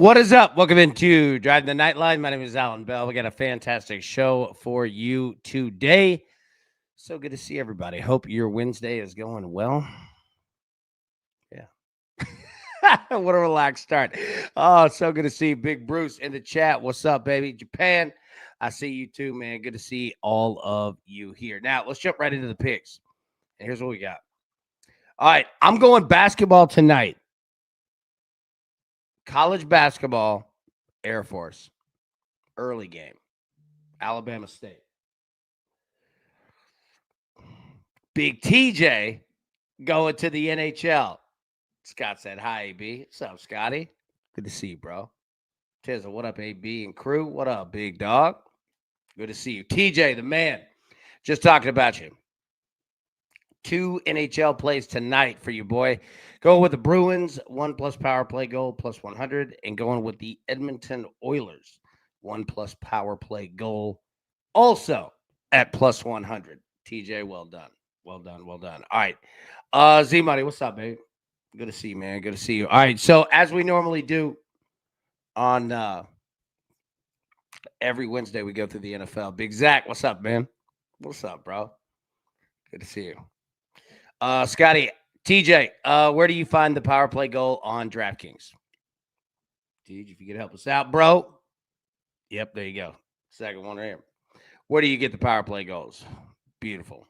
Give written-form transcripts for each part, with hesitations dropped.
What is up? Welcome into Driving the Nightline. My name is Alan Bell. We got a fantastic show for you today. So good to see everybody. Hope your Wednesday is going well. Yeah. What a relaxed start. Oh, so good to see Big Bruce in the chat. What's up, baby? Japan. I see you too, man. Good to see all of you here. Now, let's jump right into the picks. And here's what we got. All right. I'm going basketball tonight. College basketball, Air Force. Early game. Alabama State. Big TJ going to the NHL. Scott said, hi, AB. What's up, Scotty? Good to see you, bro. Tizzle, what up, AB and crew? What up, big dog? Good to see you. TJ, the man. Just talking about you. 2 NHL plays tonight for you, boy. Going with the Bruins, 1+ power play goal plus 100, and going with the Edmonton Oilers, 1+ power play goal also at plus 100. TJ, well done. Well done. Well done. All right. Z-Money, what's up, babe? Good to see you, man. Good to see you. All right. So as we normally do on every Wednesday, we go through the NFL. Big Zach, what's up, man? What's up, bro? Good to see you. Scotty, TJ, where do you find the power play goal on DraftKings? TJ, if you could help us out, bro. Yep, there you go. Second one right here. Where do you get the power play goals? Beautiful.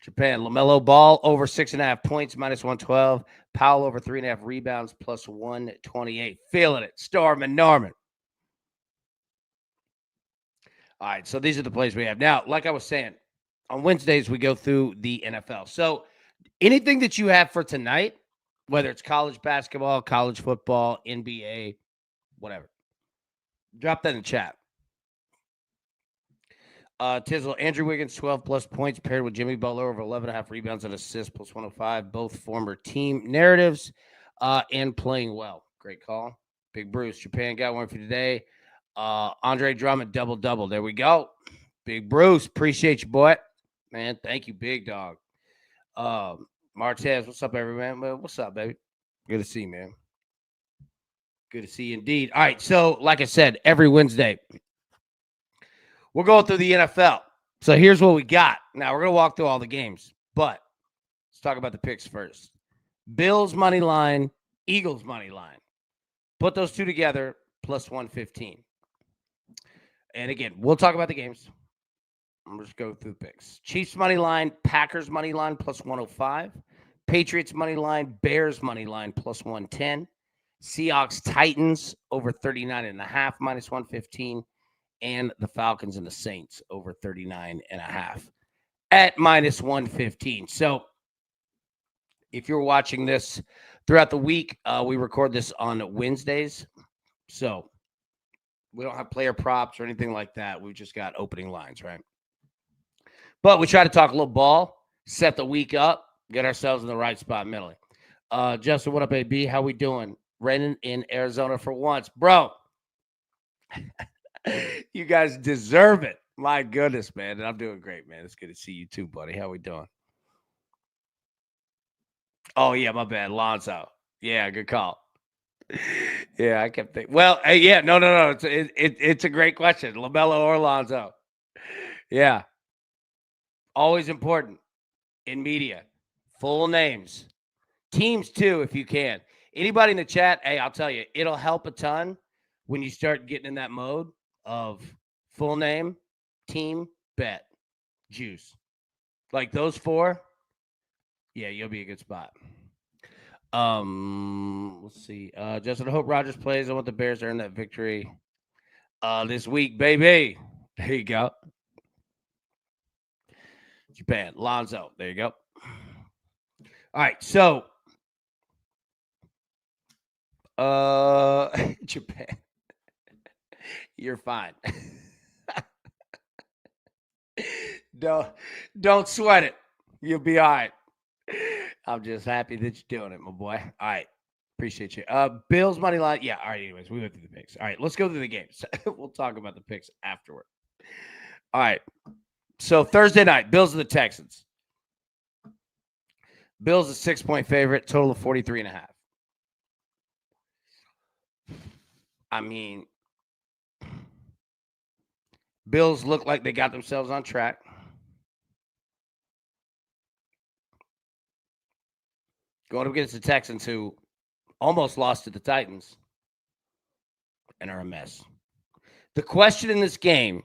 Japan, LaMelo Ball over 6.5 points, minus 112. Powell over 3.5 rebounds, plus 128. Feeling it. Storm and Norman. All right, so these are the plays we have. Now, like I was saying, on Wednesdays, we go through the NFL. So anything that you have for tonight, whether it's college basketball, college football, NBA, whatever, drop that in the chat. Tizzle, Andrew Wiggins, 12+ points, paired with Jimmy Butler over 11.5 rebounds and assists, plus 105. Both former team narratives and playing well. Great call. Big Bruce, Japan got one for today. Andre Drummond, double-double. There we go. Big Bruce, appreciate you, boy. Man, thank you, big dog. Martez, what's up, everyone? What's up, baby? Good to see you, man. Good to see you indeed. All right, so like I said, every Wednesday, we're going through the NFL. So here's what we got. Now, we're going to walk through all the games, but let's talk about the picks first. Bills money line, Eagles money line. Put those two together, plus 115. And again, we'll talk about the games. I'm just go through the picks. Chiefs money line, Packers money line, plus 105. Patriots money line, Bears money line, plus 110. Seahawks Titans over 39.5, minus 115. And the Falcons and the Saints over 39.5 at minus 115. So if you're watching this throughout the week, we record this on Wednesdays. So we don't have player props or anything like that. We've just got opening lines, right? But we try to talk a little ball, set the week up, get ourselves in the right spot mentally. Justin, what up, AB? How we doing? Raining in Arizona for once. Bro, you guys deserve it. My goodness, man. And I'm doing great, man. It's good to see you too, buddy. How we doing? Oh, yeah, my bad. Lonzo. Yeah, good call. Yeah, I kept thinking. Well, yeah, no. It's a great question. LaMelo or Lonzo. Yeah. Always important in media. Full names. Teams, too, if you can. Anybody in the chat, hey, I'll tell you, it'll help a ton when you start getting in that mode of full name, team, bet, juice. Like those four, yeah, you'll be a good spot. Let's see. Justin, I hope Rodgers plays. I want the Bears to earn that victory this week, baby. There you go. Japan, Lonzo. There you go. All right, so Japan. You're fine. Don't sweat it. You'll be all right. I'm just happy that you're doing it, my boy. All right. Appreciate you. Bills money line. Yeah. All right. Anyways, we went through the picks. All right. Let's go through the games. We'll talk about the picks afterward. All right. So Thursday night, Bills and the Texans. Bills a 6-point favorite, total of 43.5. I mean, Bills look like they got themselves on track. Going up against the Texans, who almost lost to the Titans and are a mess. The question in this game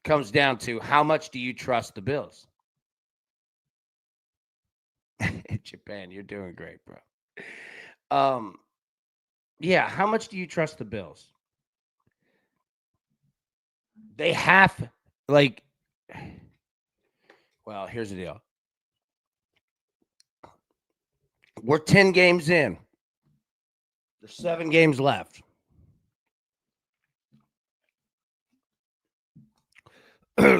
comes down to how much do you trust the Bills? Japan, you're doing great, bro. Yeah, how much do you trust the Bills? They have, like, well, here's the deal. We're 10 games in. There's 7 games left.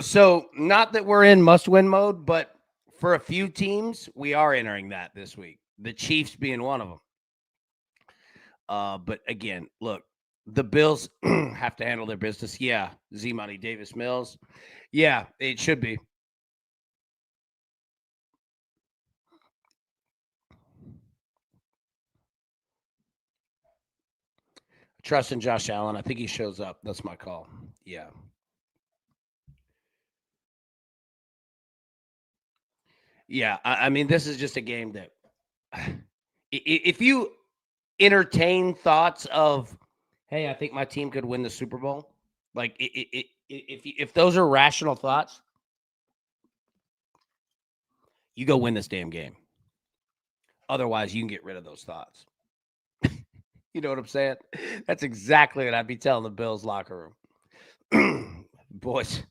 So, not that we're in must-win mode, but for a few teams, we are entering that this week. The Chiefs being one of them. But again, look, the Bills have to handle their business. Yeah, Z-Money, Davis Mills. Yeah, it should be. Trust in Josh Allen. I think he shows up. That's my call. Yeah. Yeah, I mean, this is just a game that if you entertain thoughts of, hey, I think my team could win the Super Bowl, like if those are rational thoughts, you go win this damn game. Otherwise, you can get rid of those thoughts. You know what I'm saying? That's exactly what I'd be telling the Bills locker room. Boys,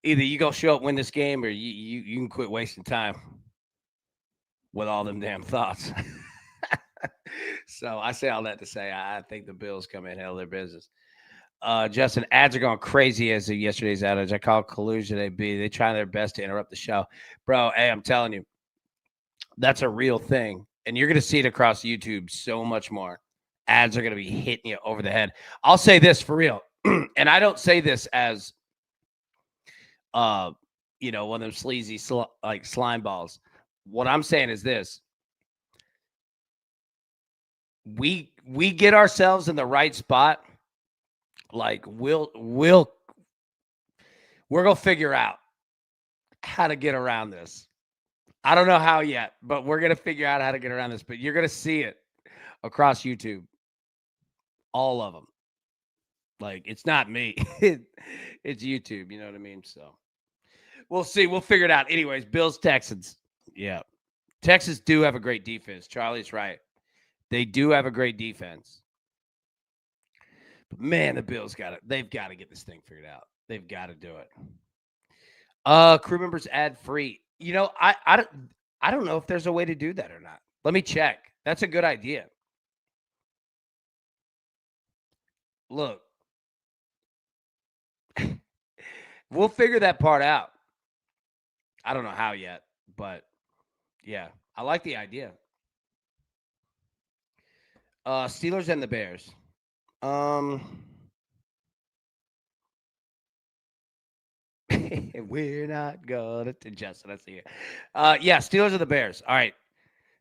either you go show up, win this game, or you can quit wasting time with all them damn thoughts. So I say all that to say I think the Bills come in and handle their business. Justin, ads are going crazy as of yesterday's outage. I call collusion AB. They try their best to interrupt the show. Bro, hey, I'm telling you, that's a real thing. And you're going to see it across YouTube so much more. Ads are going to be hitting you over the head. I'll say this for real. And I don't say this as, one of them sleazy, like slime balls. What I'm saying is this. We get ourselves in the right spot. Like we're going to figure out how to get around this. I don't know how yet, but we're going to figure out how to get around this. But you're going to see it across YouTube. All of them. Like, it's not me. It's YouTube. You know what I mean? So we'll see. We'll figure it out. Anyways, Bills, Texans. Yeah. Texans do have a great defense. Charlie's right. They do have a great defense. But, man, the Bills got it. They've got to get this thing figured out. They've got to do it. Crew members ad free. I don't know if there's a way to do that or not. Let me check. That's a good idea. Look, we'll figure that part out. I don't know how yet, but yeah, I like the idea. Steelers and the Bears. We're not gonna Justin. I see it. Yeah, Steelers or the Bears. All right.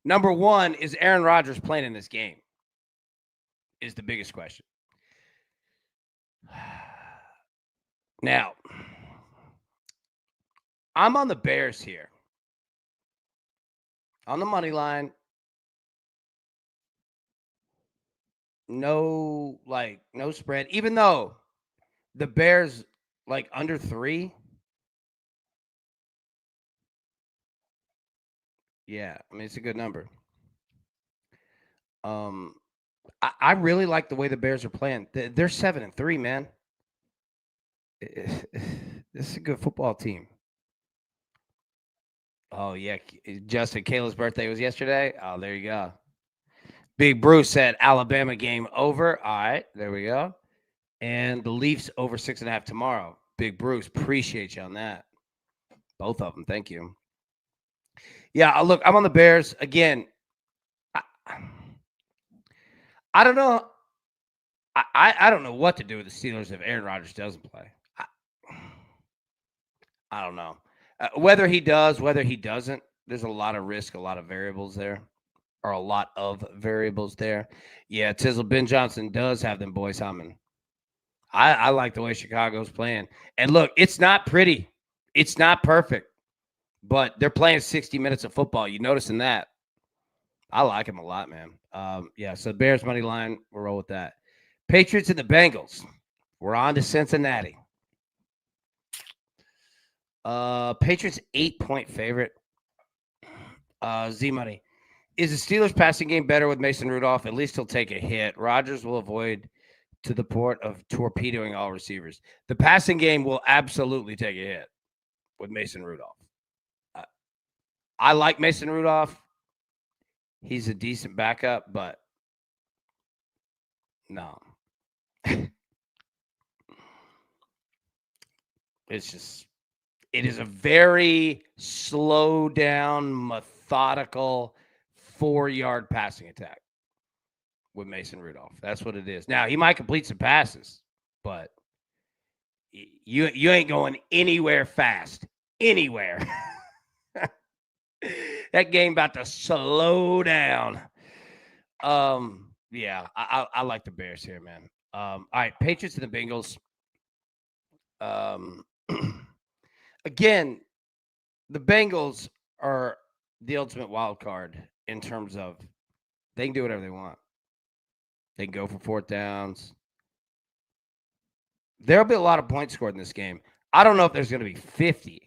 Number one, is Aaron Rodgers playing in this game? Is the biggest question. Now, I'm on the Bears here. On the money line. No spread. Even though the Bears like under 3. Yeah, I mean it's a good number. I really like the way the Bears are playing. They're 7-3, man. This is a good football team. Oh yeah, Justin, Kayla's birthday was yesterday. Oh, there you go. Big Bruce said Alabama game over. All right, there we go. And the Leafs over 6.5 tomorrow. Big Bruce, appreciate you on that. Both of them, thank you. Yeah, look, I'm on the Bears again. I don't know. I don't know what to do with the Steelers if Aaron Rodgers doesn't play. I don't know. Whether he does, whether he doesn't, there's a lot of risk, a lot of variables there. are a lot of variables there. Yeah, Tizzle Ben Johnson does have them boys humming. I like the way Chicago's playing. And look, it's not pretty. It's not perfect. But they're playing 60 minutes of football. You noticing that? I like him a lot, man. Yeah, so Bears money line, we'll roll with that. Patriots and the Bengals. We're on to Cincinnati. Patriots 8-point favorite. Z Money. Is the Steelers passing game better with Mason Rudolph? At least he'll take a hit. Rodgers will avoid to the port of torpedoing all receivers. The passing game will absolutely take a hit with Mason Rudolph. I like Mason Rudolph. He's a decent backup, but no. It is a very slow down, methodical 4-yard passing attack with Mason Rudolph. That's what it is. Now, he might complete some passes, but you ain't going anywhere fast. Anywhere. That game about to slow down. Yeah, I like the Bears here, man. All right, Patriots and the Bengals. Again, the Bengals are the ultimate wild card in terms of they can do whatever they want. They can go for 4th downs. There'll be a lot of points scored in this game. I don't know if there's going to be 50.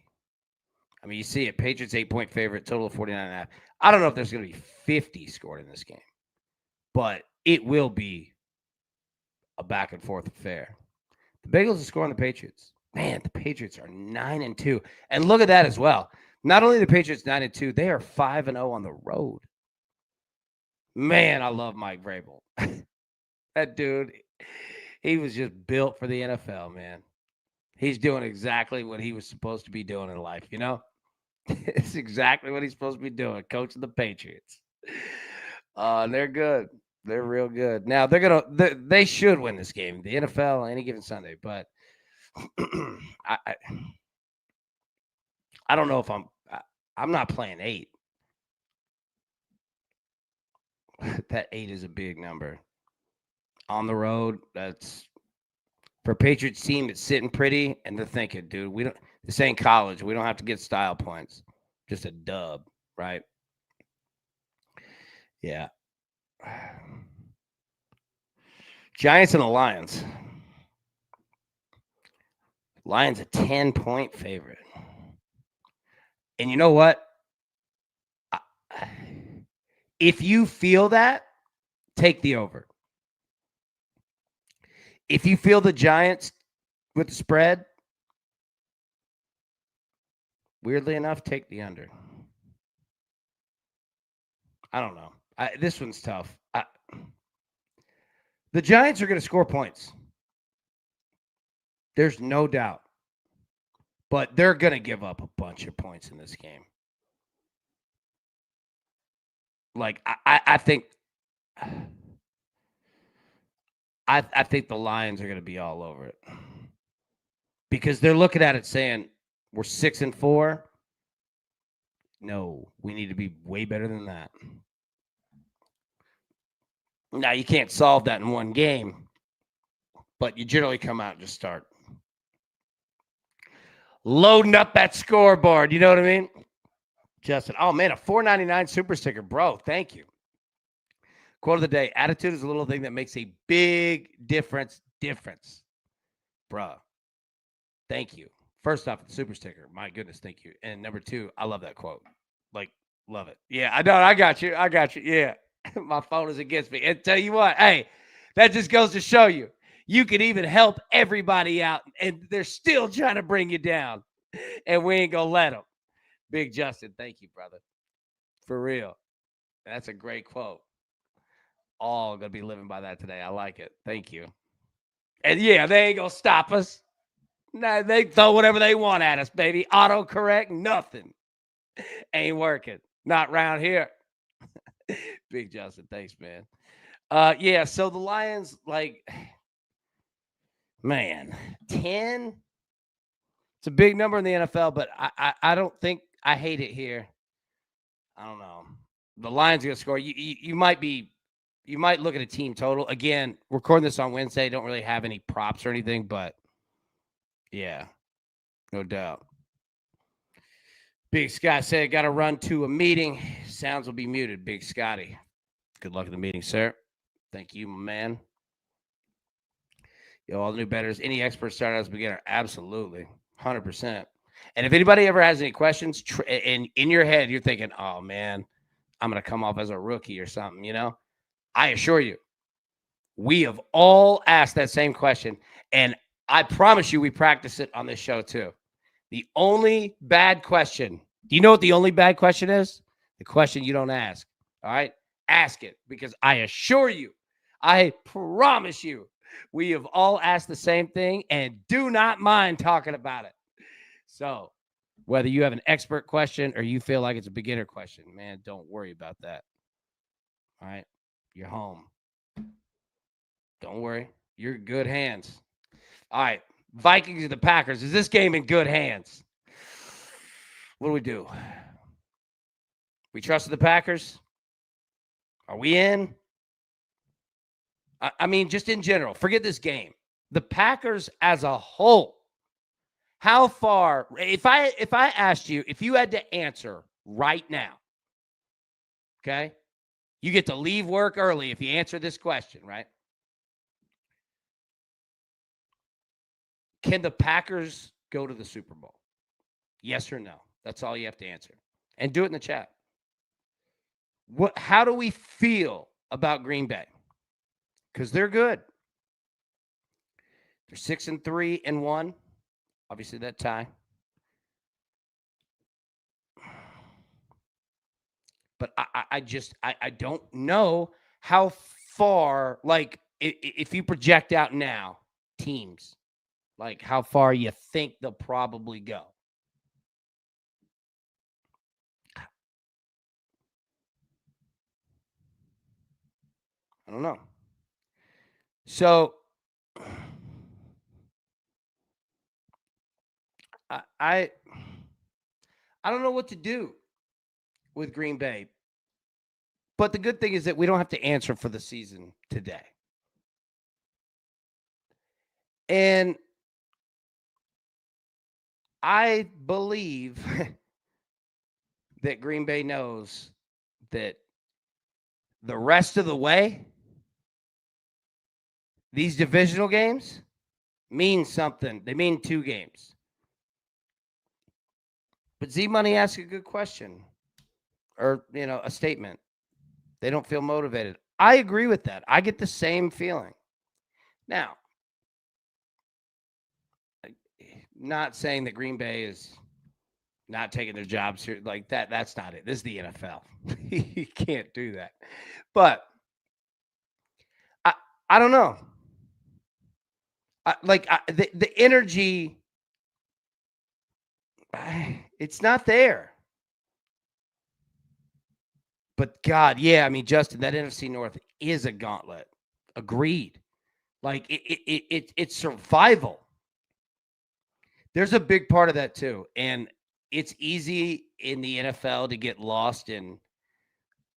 I mean, you see it. Patriots 8-point favorite, total of 49.5. I don't know if there's going to be 50 scored in this game, but it will be a back and forth affair. The Bengals are scoring the Patriots. Man, the Patriots are 9-2. And look at that as well. Not only the Patriots 9-2, they are 5-0 on the road. Man, I love Mike Vrabel. That dude, he was just built for the NFL, man. He's doing exactly what he was supposed to be doing in life, you know? It's exactly what he's supposed to be doing, coaching the Patriots. They're good. They're real good. Now, they should win this game, the NFL, any given Sunday, but I don't know if I'm not playing 8. That 8 is a big number. On the road, that's for a Patriots team that's sitting pretty, and they're thinking, dude, this ain't college. We don't have to get style points. Just a dub, right? Yeah. Giants and the Lions. Lions a 10-point favorite. And you know what? If you feel that, take the over. If you feel the Giants with the spread, weirdly enough, take the under. I don't know. This one's tough. The Giants are going to score points. There's no doubt. But they're going to give up a bunch of points in this game. Like, I think I think the Lions are going to be all over it. Because they're looking at it saying, we're 6-4. No, we need to be way better than that. Now, you can't solve that in one game, but you generally come out and just start loading up that scoreboard. You know what I mean? Justin, oh, man, a $4.99 super sticker. Bro, thank you. Quote of the day, attitude is a little thing that makes a big difference. Bro, thank you. First off, the super sticker. My goodness, thank you. And number 2, I love that quote. Like, love it. Yeah, I know. I got you. Yeah. My phone is against me. And tell you what, hey, that just goes to show you. You can even help everybody out, and they're still trying to bring you down. And we ain't going to let them. Big Justin, thank you, brother. For real. That's a great quote. All going to be living by that today. I like it. Thank you. And, yeah, they ain't going to stop us. Nah, they throw whatever they want at us, baby. Autocorrect, nothing. Ain't working. Not around here. Big Justin, thanks, man. Yeah, so the Lions, like, man, 10. It's a big number in the NFL, but I don't think I hate it here. I don't know. the Lions are going to score. You might look at a team total. Again, recording this on Wednesday, don't really have any props or anything, but yeah, no doubt. Big Scott said, got to run to a meeting. Sounds will be muted, Big Scotty. Good luck at the meeting, sir. Thank you, my man. Yo, all the new bettors, any expert started as a beginner? Absolutely. 100%. And if anybody ever has any questions, and in your head, you're thinking, oh, man, I'm going to come off as a rookie or something, you know? I assure you, we have all asked that same question. And I promise you, we practice it on this show, too. The only bad question, do you know what the only bad question is? The question you don't ask. All right? Ask it, because I assure you, I promise you, we have all asked the same thing and do not mind talking about it. So whether you have an expert question or you feel like it's a beginner question, man, don't worry about that. All right? You're home. Don't worry. You're in good hands. All right. Vikings and the Packers. Is this game in good hands? What do we do? We trusted the Packers? Are we in? I mean, just in general, forget this game. The Packers as a whole, how far, if I asked you, if you had to answer right now, okay, you get to leave work early if you answer this question, right? Can the Packers go to the Super Bowl? Yes or no? That's all you have to answer. And do it in the chat. How do we feel about Green Bay? Because they're good. They're 6-3-1. Obviously, that tie. But I don't know how far, like, if you project out now, teams, like how far you think they'll probably go. I don't know. So I don't know what to do with Green Bay. But the good thing is that we don't have to answer for the season today. And I believe that Green Bay knows that the rest of the way, these divisional games mean something. They mean 2 games. But Z-Money asked a good question, or, a statement. They don't feel motivated. I agree with that. I get the same feeling. Now, not saying that Green Bay is not taking their jobs here like that. That's not it. This is the NFL. You can't do that. But I don't know. The energy, it's not there. But God, yeah, I mean, Justin, that NFC North is a gauntlet. Agreed. Like it's survival. There's a big part of that too, and it's easy in the NFL to get lost in,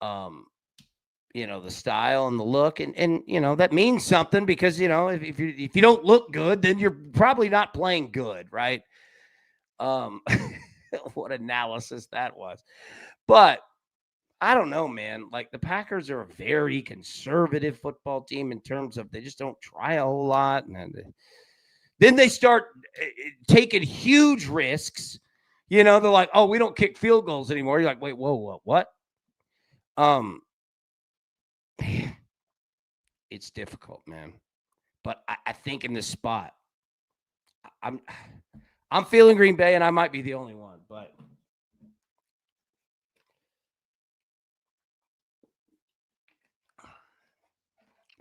the style and the look, and that means something because if you don't look good, then you're probably not playing good, right? What analysis that was, but I don't know, man. Like the Packers are a very conservative football team in terms of they just don't try a whole lot, and then they start taking huge risks. They're like, oh, we don't kick field goals anymore. You're like, wait, whoa, what? It's difficult, man. But I think in this spot, I'm feeling Green Bay, and I might be the only one, but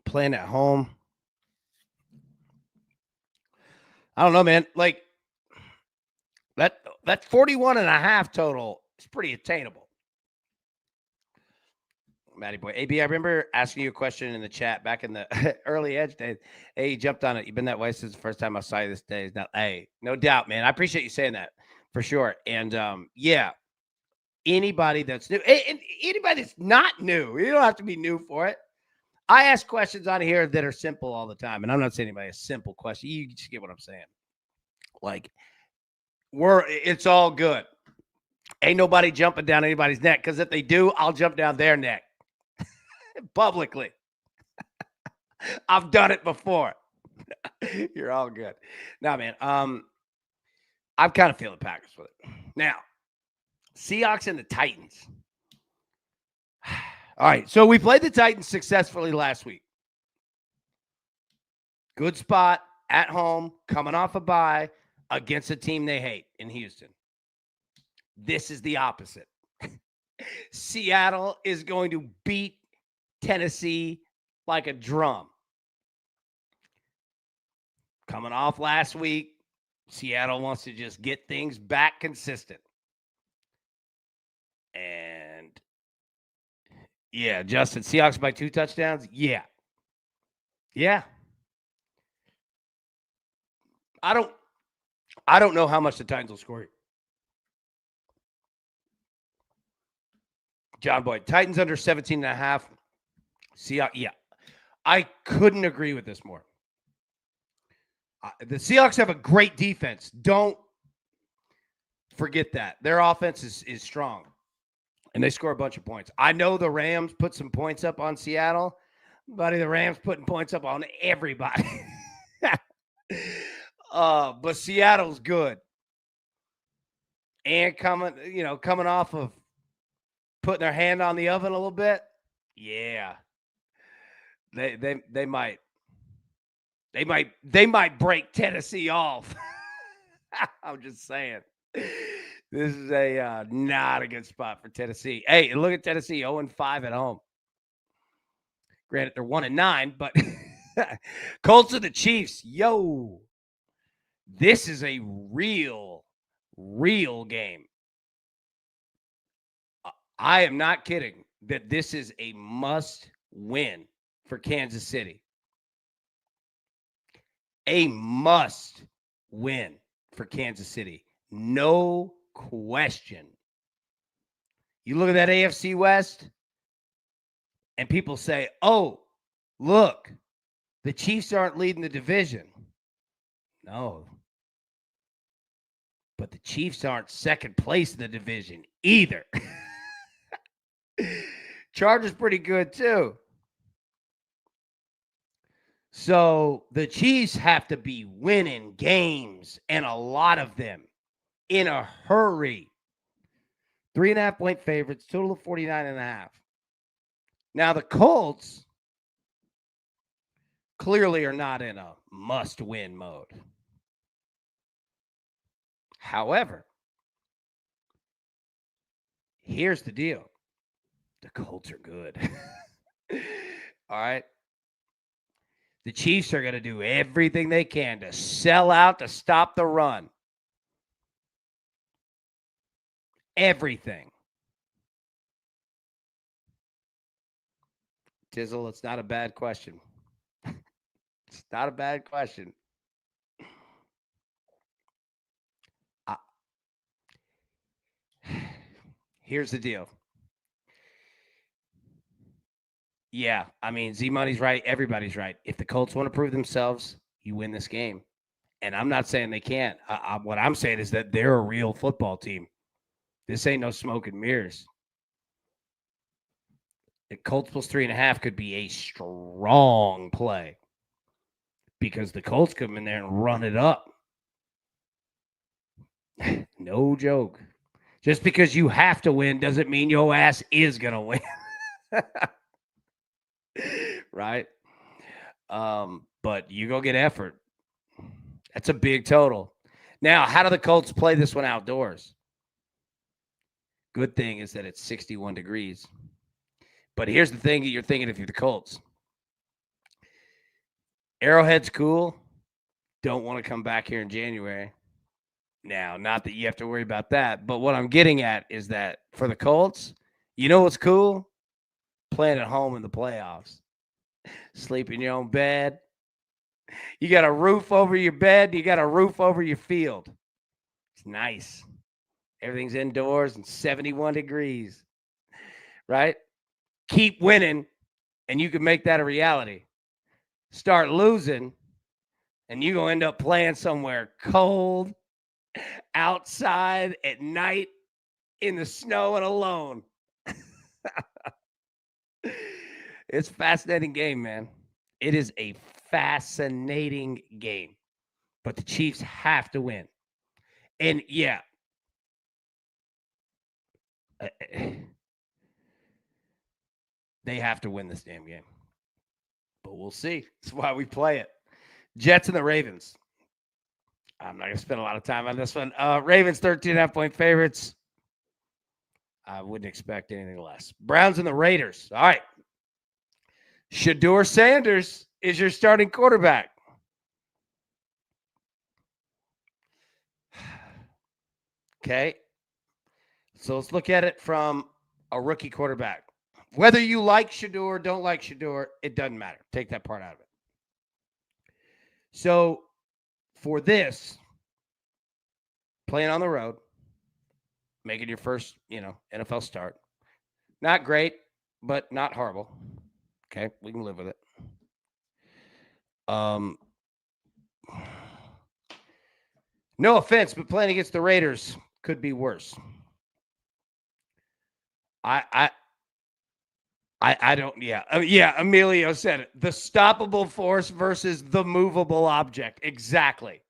playing at home, I don't know, man. Like that 41.5 total is pretty attainable. Matty boy. AB, I remember asking you a question in the chat back in the early edge days. Hey, you jumped on it. You've been that way since the first time I saw you this day. Now, hey, no doubt, man. I appreciate you saying that for sure. And yeah, anybody that's new, and anybody that's not new. You don't have to be new for it. I ask questions on here that are simple all the time, and I'm not saying anybody a simple question. You just get what I'm saying. Like, it's all good. Ain't nobody jumping down anybody's neck, because if they do, I'll jump down their neck publicly. I've done it before. You're all good. Now, man, I'm kind of feeling Packers with it. Now, Seahawks and the Titans. All right, so we played the Titans successfully last week. Good spot at home, coming off a bye against a team they hate in Houston. This is the opposite. Seattle is going to beat Tennessee like a drum. Coming off last week, Seattle wants to just get things back consistent. And yeah, Justin, Seahawks by 2 touchdowns? Yeah. I don't know how much the Titans will score. John Boyd, Titans under 17.5. Seahawks, yeah. I couldn't agree with this more. The Seahawks have a great defense. Don't forget that. Their offense is strong. And they score a bunch of points. I know the Rams put some points up on Seattle. Buddy, the Rams putting points up on everybody. But Seattle's good. And coming off of putting their hand on the oven a little bit. Yeah. They might break Tennessee off. I'm just saying. This is not a good spot for Tennessee. Hey, look at Tennessee, 0-5 at home. Granted, they're 1-9, but Colts of the Chiefs. Yo, this is a real game. I am not kidding that this is a must-win for Kansas City. A must-win for Kansas City. No question. You look at that AFC West, and people say, oh, look, the Chiefs aren't leading the division. No. But the Chiefs aren't second place in the division either. Chargers pretty good too. So the Chiefs have to be winning games, and a lot of them, in a hurry. 3.5-point favorites, total of 49.5. Now the Colts clearly are not in a must-win mode. However, here's the deal. The Colts are good. All right. The Chiefs are going to do everything they can to sell out, to stop the run. Everything. Tizzle, it's not a bad question. It's not a bad question. Here's the deal. Yeah, I mean, Z-Money's right. Everybody's right. If the Colts want to prove themselves, you win this game. And I'm not saying they can't. What I'm saying is that they're a real football team. This ain't no smoke and mirrors. The Colts plus 3.5 could be a strong play because the Colts come in there and run it up. No joke. Just because you have to win doesn't mean your ass is going to win. Right? But you go get effort. That's a big total. Now, how do the Colts play this one outdoors? Good thing is that it's 61 degrees. But here's the thing that you're thinking if you're the Colts. Arrowhead's cool. Don't want to come back here in January. Now, not that you have to worry about that, but what I'm getting at is that for the Colts, you know what's cool? Playing at home in the playoffs. Sleep in your own bed. You got a roof over your bed. You got a roof over your field. It's nice. Everything's indoors and 71 degrees, right? Keep winning, and you can make that a reality. Start losing, and you're going to end up playing somewhere cold, outside at night, in the snow and alone. It's a fascinating game, man. It is a fascinating game. But the Chiefs have to win. And yeah, they have to win this damn game. But we'll see. That's why we play it. Jets and the Ravens. I'm not going to spend a lot of time on this one. Ravens 13.5-point favorites. I wouldn't expect anything less. Browns and the Raiders. All right. Shedeur Sanders is your starting quarterback. Okay. So let's look at it from a rookie quarterback. Whether you like Shedeur or don't like Shedeur, it doesn't matter. Take that part out of it. So for this, playing on the road, making your first, NFL start. Not great, but not horrible. Okay, we can live with it. No offense, but playing against the Raiders could be worse. I don't. Yeah. Emilio said it. The stoppable force versus the movable object. Exactly.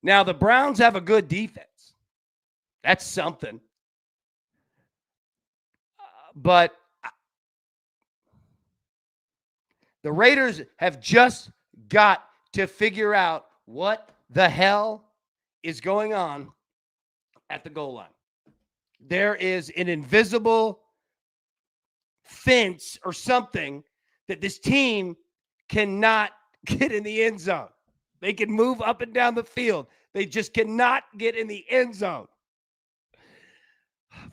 Now the Browns have a good defense. That's something. But the Raiders have just got to figure out what the hell is going on at the goal line. There is an invisible fence or something that this team cannot get in the end zone. They can move up and down the field. They just cannot get in the end zone.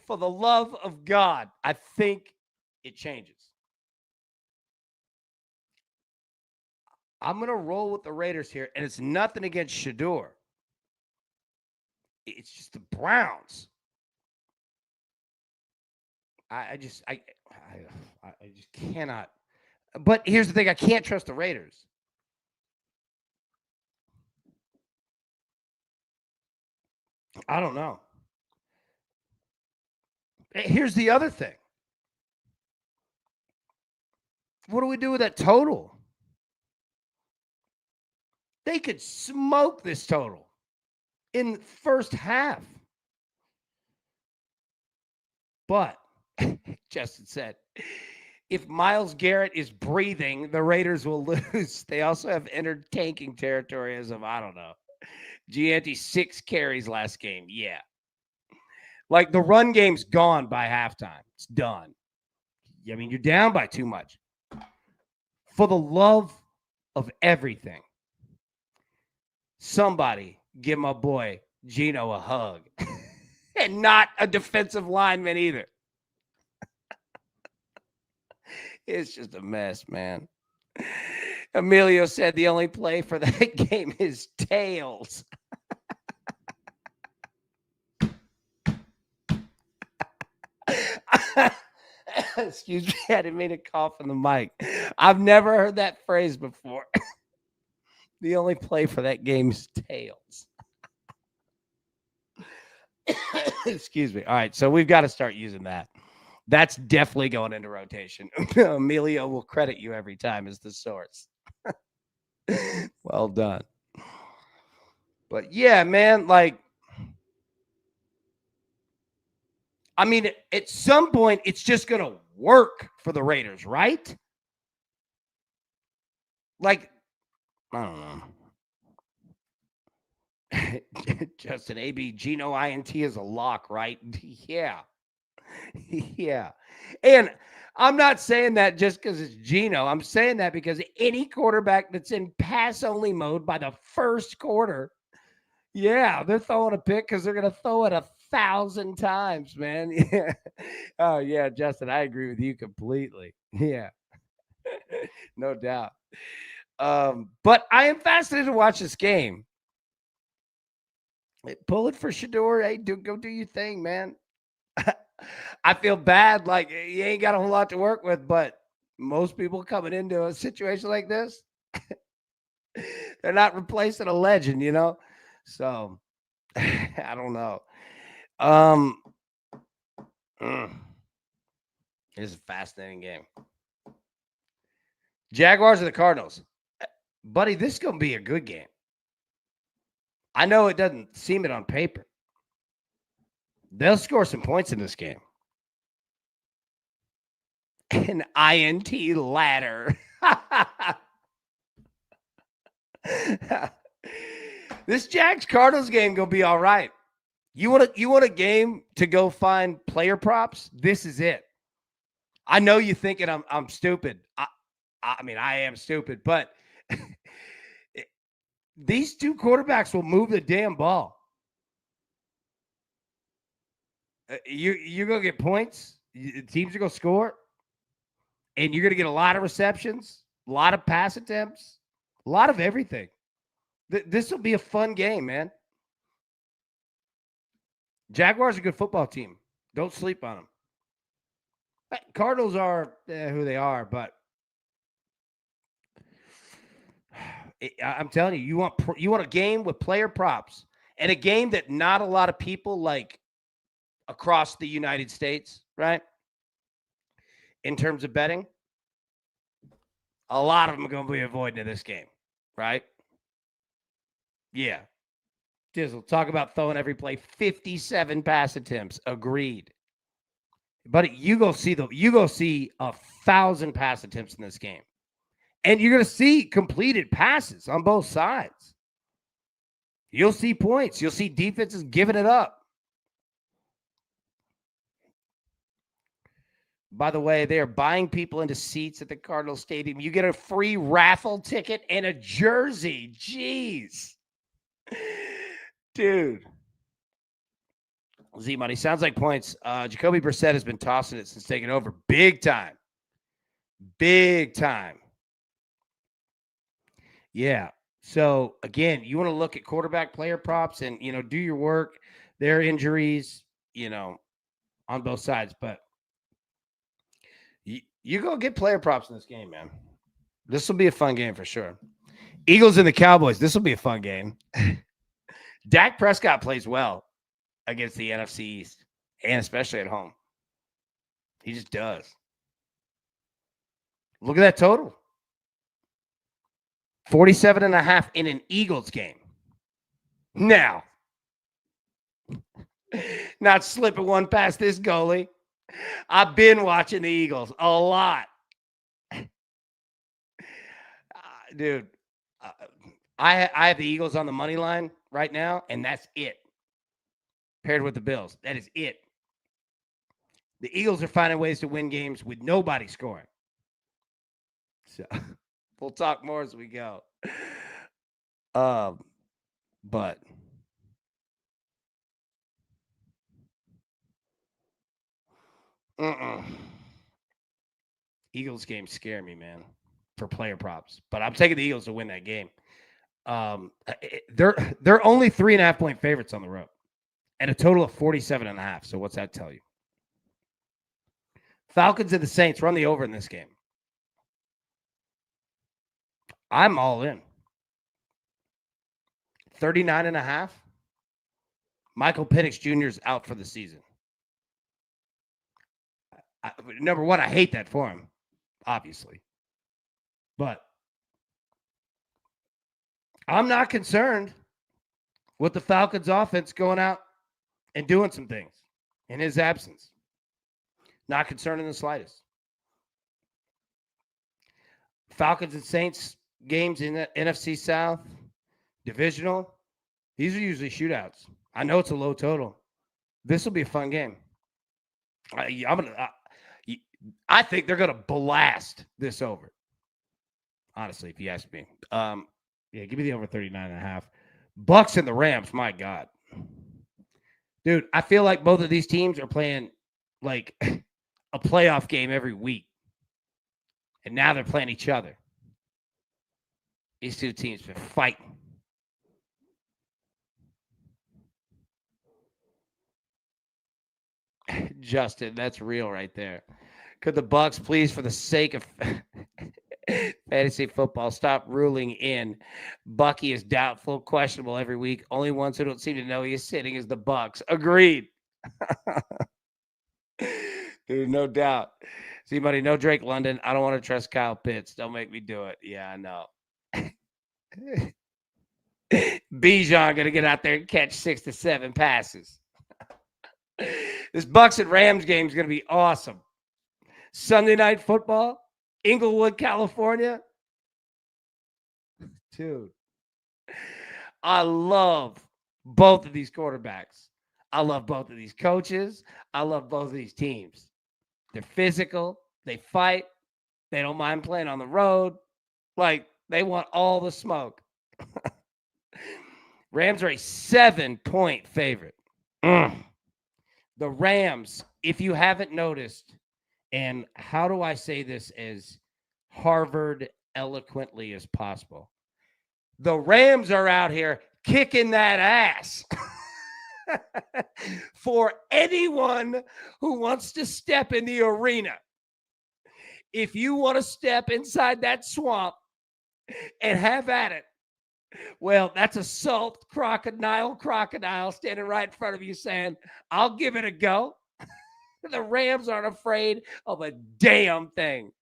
For the love of God, I think it changes. I'm going to roll with the Raiders here, and it's nothing against Shedeur. It's just the Browns. I just cannot. But here's the thing. I can't trust the Raiders. I don't know. Here's the other thing. What do we do with that total? They could smoke this total in the first half. But, Justin said, if Myles Garrett is breathing, the Raiders will lose. They also have entered tanking territory as of, I don't know. Gianti 6 carries last game. Yeah. Like the run game's gone by halftime. It's done. I mean, you're down by too much. For the love of everything, somebody give my boy Gino a hug. And not a defensive lineman either. It's just a mess, man. Emilio said the only play for that game is tails. Excuse me, I didn't mean to cough in the mic. I've never heard that phrase before. The only play for that game is tails. Excuse me. All right, so we've got to start using that. That's definitely going into rotation. Emilio will credit you every time as the source. Well done. But yeah, man, I mean, at some point, it's just going to work for the Raiders, right? Like, I don't know. Justin, AB, Gino INT is a lock, right? Yeah. Yeah. And I'm not saying that just because it's Gino. I'm saying that because any quarterback that's in pass-only mode by the first quarter, yeah, they're throwing a pick because they're going to throw it 1,000 times, man. Yeah. Oh, yeah, Justin, I agree with you completely. Yeah. No doubt. But I am fascinated to watch this game. Pull it for Shador. Hey, go do your thing, man. I feel bad. Like you ain't got a whole lot to work with, but most people coming into a situation like this, they're not replacing a legend, you know? So I don't know. Um, it's a fascinating game. Jaguars or the Cardinals? Buddy, this is going to be a good game. I know it doesn't seem it on paper. They'll score some points in this game. An INT ladder. This Jags Cardinals game gonna be all right. You want a game to go find player props? This is it. I know you thinking I'm stupid. I mean I am stupid, but these two quarterbacks will move the damn ball. You're gonna get points. Teams are gonna score, and you're gonna get a lot of receptions, a lot of pass attempts, a lot of everything. This will be a fun game, man. Jaguars are a good football team. Don't sleep on them. Cardinals are who they are, but I'm telling you, you want a game with player props and a game that not a lot of people like across the United States, right? In terms of betting, a lot of them are going to be avoiding this game, right? Yeah. Dizzle, talk about throwing every play, 57 pass attempts. Agreed. But you go see 1,000 pass attempts in this game. And you're going to see completed passes on both sides. You'll see points. You'll see defenses giving it up. By the way, they are buying people into seats at the Cardinal Stadium. You get a free raffle ticket and a jersey. Jeez. Dude. Z-Money, sounds like points. Jacoby Brissett has been tossing it since taking over. Big time. Big time. Yeah. So, again, you want to look at quarterback player props and, do your work. There are injuries, on both sides. But you go get player props in this game, man. This will be a fun game for sure. Eagles and the Cowboys. This will be a fun game. Dak Prescott plays well against the NFC East, and especially at home. He just does. Look at that total. 47.5 in an Eagles game. Now, not slipping one past this goalie. I've been watching the Eagles a lot. Dude, I have the Eagles on the money line right now, and that's it. Paired with the Bills. That is it. The Eagles are finding ways to win games with nobody scoring. So we'll talk more as we go. But Eagles games scare me, man, for player props. But I'm taking the Eagles to win that game. They're only 3.5-point favorites on the road, and a total of 47.5. So what's that tell you? Falcons and the Saints run the over in this game. I'm all in. 39.5. Michael Penix Jr. is out for the season. Number one, I hate that for him, obviously. But I'm not concerned with the Falcons offense going out and doing some things in his absence. Not concerned in the slightest. Falcons and Saints games in the NFC South, divisional, these are usually shootouts. I know it's a low total. This will be a fun game. I think they're going to blast this over. Honestly, if you ask me. Yeah, give me the over 39.5. Bucks and the Rams, my God. Dude, I feel like both of these teams are playing like a playoff game every week. And now they're playing each other. These two teams been fighting. Justin, that's real right there. Could the Bucks please, for the sake of fantasy football, stop ruling in Bucky is doubtful, questionable every week? Only ones who don't seem to know he is sitting is the Bucks. Agreed. Dude, no doubt. See, buddy, no Drake London. I don't want to trust Kyle Pitts. Don't make me do it. Yeah, I know. Bijan gonna get out there and catch 6 to 7 passes. This Bucks and Rams game is gonna be awesome. Sunday night football, Inglewood, California. Dude, I love both of these quarterbacks. I love both of these coaches. I love both of these teams. They're physical. They fight. They don't mind playing on the road. Like, they want all the smoke. Rams are a 7-point favorite. The Rams, if you haven't noticed, and how do I say this as Harvard eloquently as possible? The Rams are out here kicking that ass. For anyone who wants to step in the arena, if you want to step inside that swamp and have at it, well, that's a salt crocodile standing right in front of you saying, I'll give it a go. The Rams aren't afraid of a damn thing.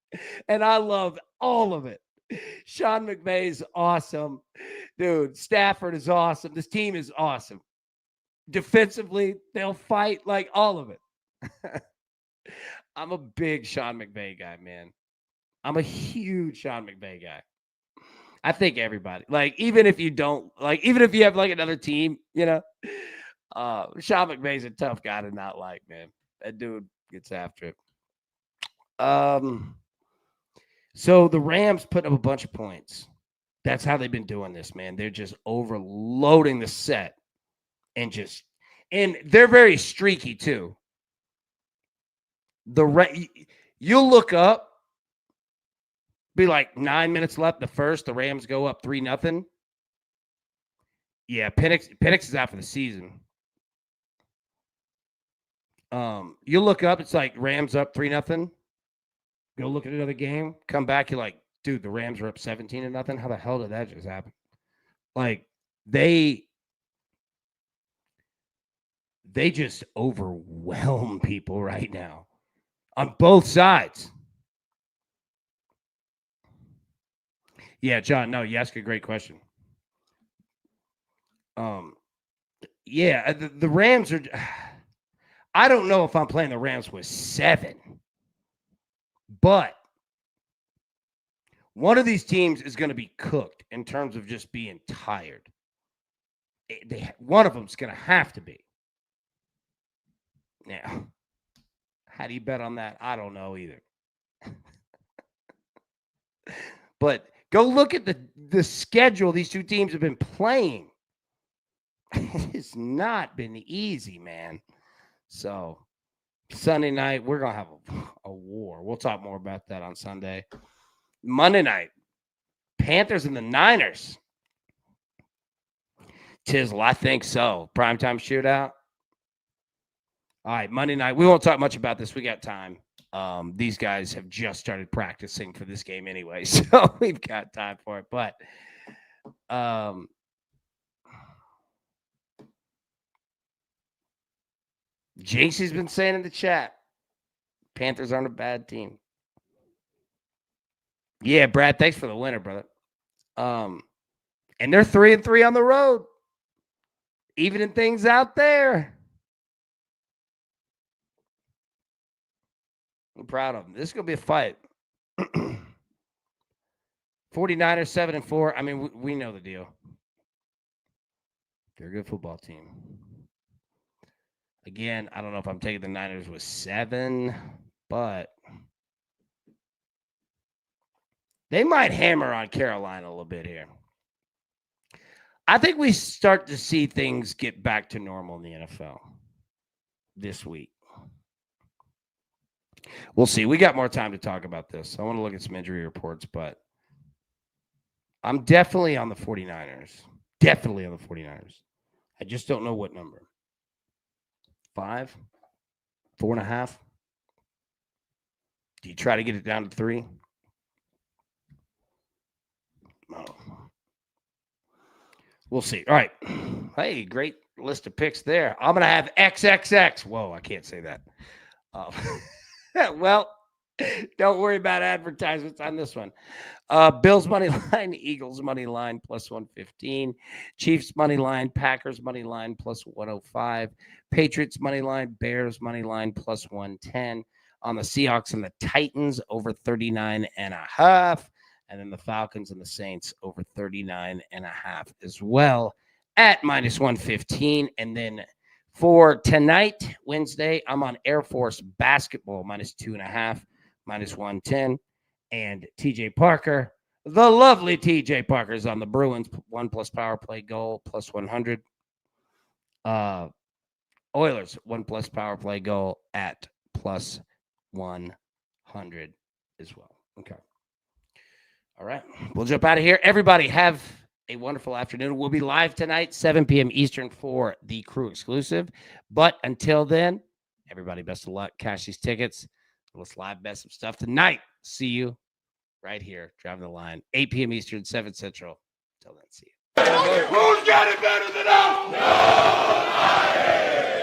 And I love all of it. Sean McVay is awesome. Dude, Stafford is awesome. This team is awesome. Defensively, they'll fight, like all of it. I'm a big Sean McVay guy, man. I'm a huge Sean McVay guy. I think everybody, like, even if you don't, like, even if you have like another team, you know, Sean McVay's a tough guy to not like, man. That dude gets after it. So the Rams put up a bunch of points. That's how they've been doing this, man. They're just overloading the set and they're very streaky too. You'll look up, be like 9 minutes left. The first, the Rams go up 3-0. Yeah, Penix is out for the season. You look up, it's like Rams up 3-0. Go look at another game, come back, you're like, dude, the Rams are up 17-0. How the hell did that just happen? Like, they just overwhelm people right now on both sides. Yeah, John, no, you ask a great question. Yeah, the Rams are, I don't know if I'm playing the Rams with 7, but one of these teams is going to be cooked in terms of just being tired. One of them is going to have to be. Now, how do you bet on that? I don't know either. But go look at the schedule these two teams have been playing. It's not been easy, man. So, Sunday night, we're going to have a war. We'll talk more about that on Sunday. Monday night, Panthers and the Niners. Tizzle, I think so. Primetime shootout. All right, Monday night. We won't talk much about this. We got time. These guys have just started practicing for this game anyway, so we've got time for it. But JC's been saying in the chat, Panthers aren't a bad team. Yeah, Brad, thanks for the winner, brother. And they're 3-3 on the road, evening things out there. I'm proud of them. This is going to be a fight. 49ers 7-4. I mean, we know the deal. They're a good football team. Again, I don't know if I'm taking the Niners with 7, but they might hammer on Carolina a little bit here. I think we start to see things get back to normal in the NFL this week. We'll see. We got more time to talk about this. I want to look at some injury reports, but I'm definitely on the 49ers. Definitely on the 49ers. I just don't know what number. 5? 4.5? Do you try to get it down to 3? No. We'll see. All right. Hey, great list of picks there. I'm going to have XXX. Whoa, I can't say that. Well, don't worry about advertisements on this one. Bills money line, Eagles money line plus 115, Chiefs money line, Packers money line plus 105, Patriots money line, Bears money line plus 110. On the Seahawks and the Titans over 39.5. And then the Falcons and the Saints over 39.5 as well at minus 115. And then for tonight, Wednesday, I'm on Air Force basketball minus 2.5, minus 110. And TJ Parker, the lovely TJ Parker, is on the Bruins 1+ power play goal plus 100. Oilers 1+ power play goal at plus 100 as well. Okay. All right. We'll jump out of here. Everybody have a wonderful afternoon. We'll be live tonight, 7 p.m. Eastern for the Crew exclusive. But until then, everybody, best of luck. Cash these tickets. Let's live bet some stuff tonight. See you right here. Driving the line. 8 p.m. Eastern, 7 Central. Until then, see you. Who's got it better than us? Nobody!